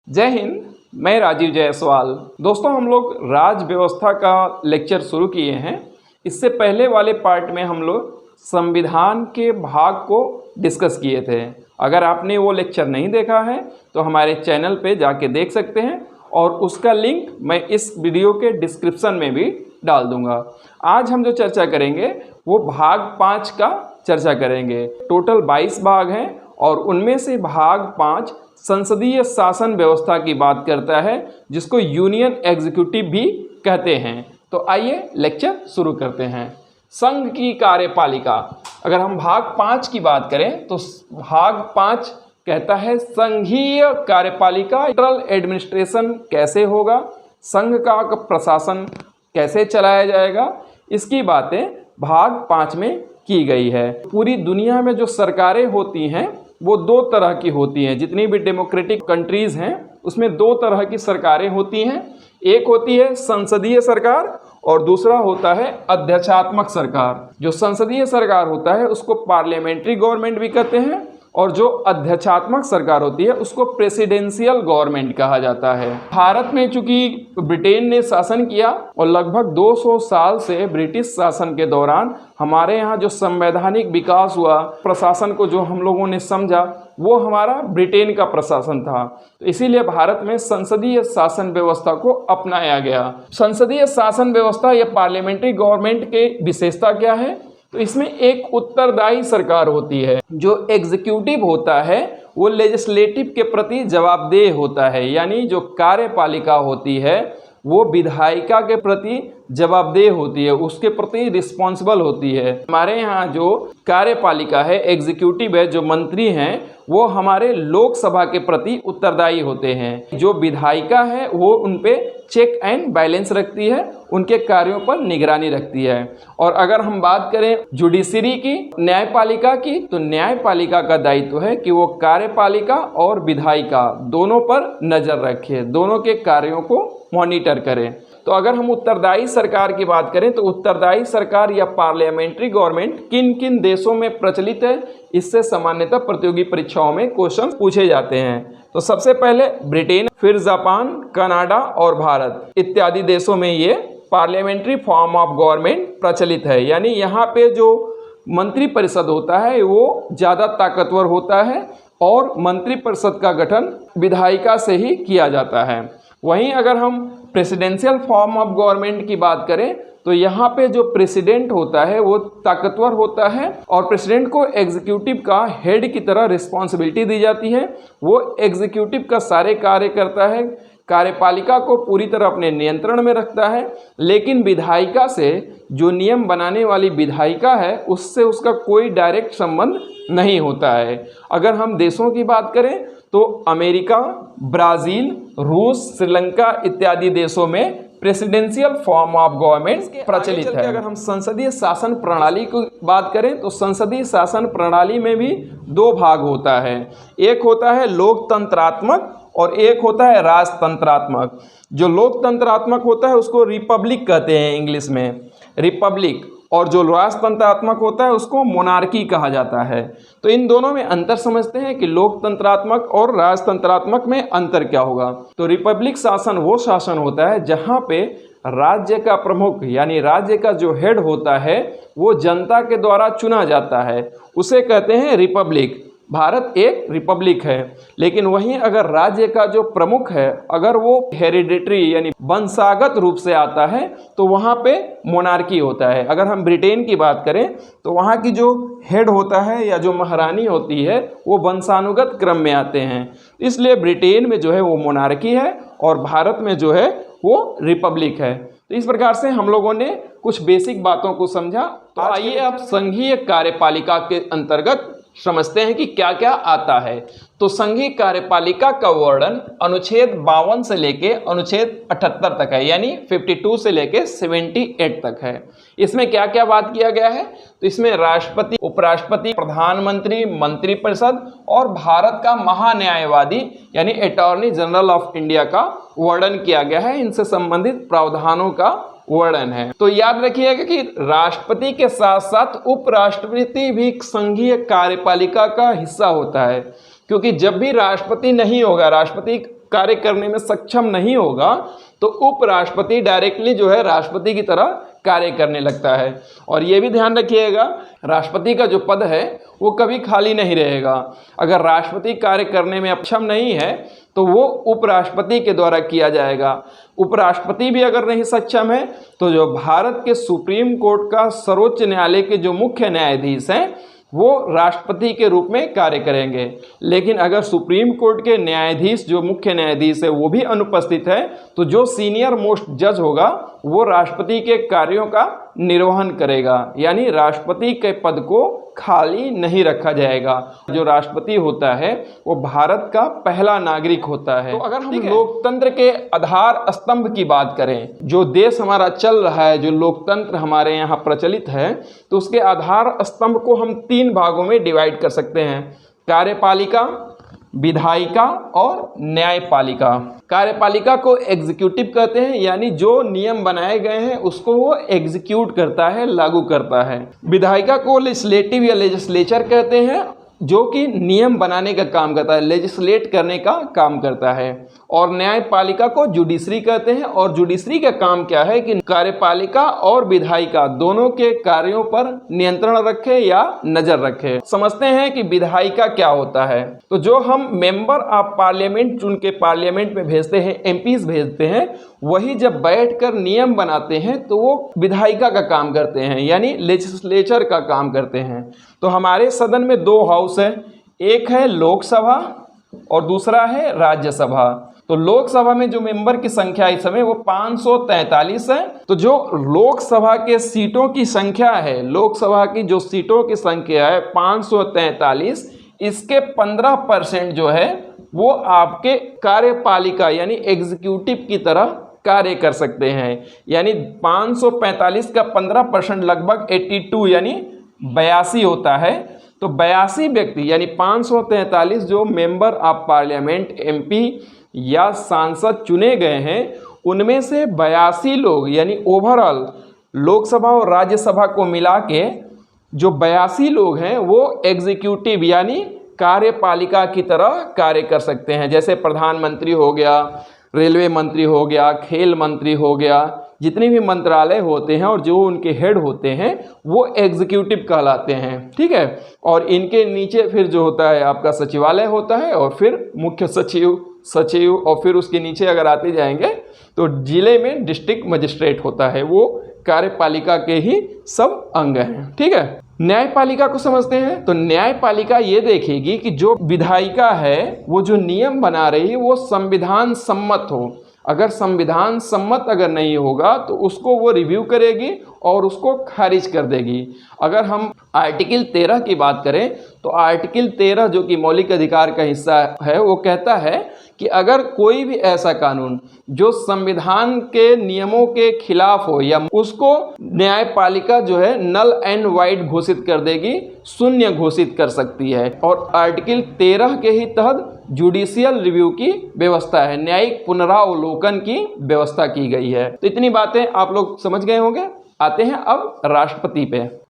जय हिंद। मैं राजीव जायसवाल। दोस्तों, हम लोग राज व्यवस्था का लेक्चर शुरू किए हैं। इससे पहले वाले पार्ट में हम लोग संविधान के भाग को डिस्कस किए थे। अगर आपने वो लेक्चर नहीं देखा है तो हमारे चैनल पे जाके देख सकते हैं और उसका लिंक मैं इस वीडियो के डिस्क्रिप्शन में भी डाल दूंगा। आज हम जो चर्चा करेंगे वो भाग 5 का चर्चा करेंगे। टोटल 22 भाग हैं और उनमें से भाग 5 संसदीय शासन व्यवस्था की बात करता है, जिसको यूनियन एग्जीक्यूटिव भी कहते हैं। तो आइए लेक्चर शुरू करते हैं। संघ की कार्यपालिका, अगर हम भाग 5 की बात करें तो भाग 5 कहता है संघीय कार्यपालिका, सेंट्रल एडमिनिस्ट्रेशन कैसे होगा, संघ का प्रशासन कैसे चलाया जाएगा, इसकी बातें भाग 5 में की गई है। पूरी दुनिया में जो सरकारें होती हैं वो 2 तरह की होती हैं। जितनी भी डेमोक्रेटिक कंट्रीज हैं उसमें 2 तरह की सरकारें होती हैं। एक होती है संसदीय सरकार और दूसरा होता है अध्यक्षात्मक सरकार। जो संसदीय सरकार होता है उसको पार्लियामेंट्री गवर्नमेंट भी कहते हैं और जो अध्यक्षात्मक सरकार होती है उसको प्रेसिडेंशियल गवर्नमेंट कहा जाता है। भारत में चूंकि ब्रिटेन ने शासन किया और लगभग 200 साल से ब्रिटिश शासन के दौरान हमारे यहाँ जो संवैधानिक विकास हुआ, प्रशासन को जो हम लोगों ने समझा वो हमारा ब्रिटेन का प्रशासन था। तो इसीलिए भारत में संसदीय शासन व्यवस्था को अपनाया गया। संसदीय शासन व्यवस्था या पार्लियामेंट्री गवर्नमेंट के विशेषता क्या है? तो इसमें एक उत्तरदायी सरकार होती है। जो एग्जीक्यूटिव होता है वो लेजिस्लेटिव के प्रति जवाबदेह होता है, यानी जो कार्यपालिका होती है वो विधायिका के प्रति जवाबदेह होती है, उसके प्रति रिस्पॉन्सिबल होती है। हमारे यहाँ जो कार्यपालिका है, एग्जीक्यूटिव है, जो मंत्री हैं वो हमारे लोकसभा के प्रति उत्तरदायी होते हैं। जो विधायिका है वो उन पे चेक एंड बैलेंस रखती है, उनके कार्यों पर निगरानी रखती है। और अगर हम बात करें जुडिशरी की, न्यायपालिका की, तो न्यायपालिका का दायित्व है कि वो कार्यपालिका और विधायिका दोनों पर नज़र रखे, दोनों के कार्यों को मॉनिटर करें। तो अगर हम उत्तरदायी सरकार की बात करें तो उत्तरदायी सरकार या पार्लियामेंट्री गवर्नमेंट किन किन देशों में प्रचलित है, इससे सामान्यतः प्रतियोगी परीक्षाओं में क्वेश्चन पूछे जाते हैं। तो सबसे पहले ब्रिटेन, फिर जापान, कनाडा और भारत इत्यादि देशों में ये पार्लियामेंट्री फॉर्म ऑफ गवर्नमेंट प्रचलित है। यानी यहाँ पे जो मंत्री परिषद होता है वो ज़्यादा ताकतवर होता है और मंत्री परिषद का गठन विधायिका से ही किया जाता है। वहीं अगर हम प्रेसिडेंशियल फॉर्म ऑफ गवर्नमेंट की बात करें तो यहाँ पे जो प्रेसिडेंट होता है वो ताकतवर होता है और प्रेसिडेंट को एग्जीक्यूटिव का हेड की तरह रिस्पॉन्सिबिलिटी दी जाती है। वो एग्जीक्यूटिव का सारे कार्य करता है, कार्यपालिका को पूरी तरह अपने नियंत्रण में रखता है, लेकिन विधायिका से जो नियम बनाने वाली विधायिका है उससे उसका कोई डायरेक्ट संबंध नहीं होता है। अगर हम देशों की बात करें तो अमेरिका, ब्राज़ील, रूस, श्रीलंका इत्यादि देशों में प्रेसिडेंशियल फॉर्म ऑफ गवर्नमेंट प्रचलित है। अगर हम संसदीय शासन प्रणाली की बात करें तो संसदीय शासन प्रणाली में भी 2 भाग होता है। एक होता है लोकतंत्रात्मक और एक होता है राजतंत्रात्मक। जो लोकतंत्रात्मक होता है उसको रिपब्लिक कहते हैं इंग्लिश में, रिपब्लिक, और जो राजतंत्रात्मक होता है उसको मोनार्की कहा जाता है। तो इन दोनों में अंतर समझते हैं कि लोकतंत्रात्मक और राजतंत्रात्मक में अंतर क्या होगा। तो रिपब्लिक शासन वो शासन होता है जहाँ पे राज्य का प्रमुख यानी राज्य का जो हेड होता है वो जनता के द्वारा चुना जाता है, उसे कहते हैं रिपब्लिक। भारत एक रिपब्लिक है, लेकिन वहीं अगर राज्य का जो प्रमुख है अगर वो हेरिडिटरी यानी वंशागत रूप से आता है तो वहाँ पे मोनार्की होता है। अगर हम ब्रिटेन की बात करें तो वहाँ की जो हेड होता है या जो महारानी होती है वो वंशानुगत क्रम में आते हैं, इसलिए ब्रिटेन में जो है वो मोनार्की है और भारत में जो है वो रिपब्लिक है। तो इस प्रकार से हम लोगों ने कुछ बेसिक बातों को समझा। तो आइए अब संघीय कार्यपालिका के अंतर्गत समझते हैं कि क्या क्या आता है। तो संघीय कार्यपालिका का वर्णन अनुच्छेद 52 से लेके अनुच्छेद 78 तक है, यानी 52 से लेके 78 तक है। इसमें क्या क्या बात किया गया है? तो इसमें राष्ट्रपति, उपराष्ट्रपति, प्रधानमंत्री, मंत्रिपरिषद और भारत का महान्यायवादी यानी अटॉर्नी जनरल ऑफ इंडिया का वर्णन किया गया है। इनसे संबंधित प्रावधानों का वर्णन है। तो याद रखिएगा कि राष्ट्रपति के साथ साथ उपराष्ट्रपति भी संघीय कार्यपालिका का हिस्सा होता है, क्योंकि जब भी राष्ट्रपति नहीं होगा, राष्ट्रपति कार्य करने में सक्षम नहीं होगा तो उपराष्ट्रपति डायरेक्टली जो है राष्ट्रपति की तरह कार्य करने लगता है। और ये भी ध्यान रखिएगा, राष्ट्रपति का जो पद है वो कभी खाली नहीं रहेगा। अगर राष्ट्रपति कार्य करने में अक्षम नहीं है तो वो उपराष्ट्रपति के द्वारा किया जाएगा। उपराष्ट्रपति भी अगर नहीं सक्षम है तो जो भारत के सुप्रीम कोर्ट का सर्वोच्च न्यायालय के जो मुख्य न्यायाधीश हैं वो राष्ट्रपति के रूप में कार्य करेंगे। लेकिन अगर सुप्रीम कोर्ट के न्यायाधीश जो मुख्य न्यायाधीश है वो भी अनुपस्थित है तो जो सीनियर मोस्ट जज होगा वो राष्ट्रपति के कार्यों का निर्वहन करेगा, यानी राष्ट्रपति के पद को खाली नहीं रखा जाएगा। जो राष्ट्रपति होता है वो भारत का पहला नागरिक होता है। तो अगर हम लोकतंत्र के आधार स्तंभ की बात करें, जो देश हमारा चल रहा है, जो लोकतंत्र हमारे यहाँ प्रचलित है, तो उसके आधार स्तंभ को हम 3 भागों में डिवाइड कर सकते हैं: कार्यपालिका, विधायिका और न्यायपालिका। कार्यपालिका को एग्जीक्यूटिव कहते हैं, यानी जो नियम बनाए गए हैं उसको वो एग्जीक्यूट करता है, लागू करता है। विधायिका को लेजिस्लेटिव या लेजिस्लेचर कहते हैं, जो कि नियम बनाने का काम करता है, लेजिस्लेट करने का काम करता है। और न्यायपालिका को जुडिशरी कहते हैं। और जुडिशरी का काम क्या है कि कार्यपालिका और विधायिका दोनों के कार्यों पर नियंत्रण रखे या नजर रखे। समझते हैं कि विधायिका क्या होता है। तो जो हम मेंबर ऑफ पार्लियामेंट चुन के पार्लियामेंट में भेजते हैं, एमपीज भेजते हैं, वही जब बैठकर नियम बनाते हैं तो वो विधायिका का काम करते हैं, यानी लेजिस्लेचर का काम करते हैं। तो हमारे सदन में 2 हाउस है, एक है लोकसभा और दूसरा है राज्यसभा। तो लोकसभा में जो मेंबर की संख्या इस समय वो 543 है। तो जो लोकसभा के सीटों की संख्या है, लोकसभा की जो सीटों की संख्या है 543, इसके 15% जो है वो आपके कार्यपालिका यानी एग्जीक्यूटिव की तरह कार्य कर सकते हैं। यानी 545 का 15% लगभग 82 यानी 82 होता है। तो 82 व्यक्ति यानी 543 जो मेंबर ऑफ पार्लियामेंट एमपी या सांसद चुने गए हैं, उनमें से 82 लोग यानी ओवरऑल लोकसभा और राज्यसभा को मिला के जो 82 लोग हैं वो एग्जीक्यूटिव यानी कार्यपालिका की तरह कार्य कर सकते हैं। जैसे प्रधानमंत्री हो गया, रेलवे मंत्री हो गया, खेल मंत्री हो गया, जितने भी मंत्रालय होते हैं और जो उनके हेड होते हैं वो एग्जीक्यूटिव कहलाते हैं। ठीक है। और इनके नीचे फिर जो होता है आपका सचिवालय होता है, और फिर मुख्य सचिव, और फिर उसके नीचे अगर आते जाएंगे तो जिले में डिस्ट्रिक्ट मजिस्ट्रेट होता है, वो कार्यपालिका के ही सब अंग हैं। ठीक है। न्यायपालिका को समझते हैं। तो न्यायपालिका ये देखेगी कि जो विधायिका है वो जो नियम बना रही है वो संविधान सम्मत हो। अगर संविधान सम्मत अगर नहीं होगा तो उसको वो रिव्यू करेगी और उसको खारिज कर देगी। अगर हम आर्टिकल 13 की बात करें तो आर्टिकल 13 जो कि मौलिक अधिकार का हिस्सा है वो कहता है कि अगर कोई भी ऐसा कानून जो संविधान के नियमों के खिलाफ हो या उसको न्यायपालिका जो है नल एंड वाइड घोषित कर देगी, शून्य घोषित कर सकती है। और आर्टिकल 13 के ही तहत जुडिशियल रिव्यू की व्यवस्था है, न्यायिक पुनरावलोकन की व्यवस्था की गई है। तो इतनी बातें आप लोग समझ गए होंगे। आते हैं अब राष्ट्रपति पे।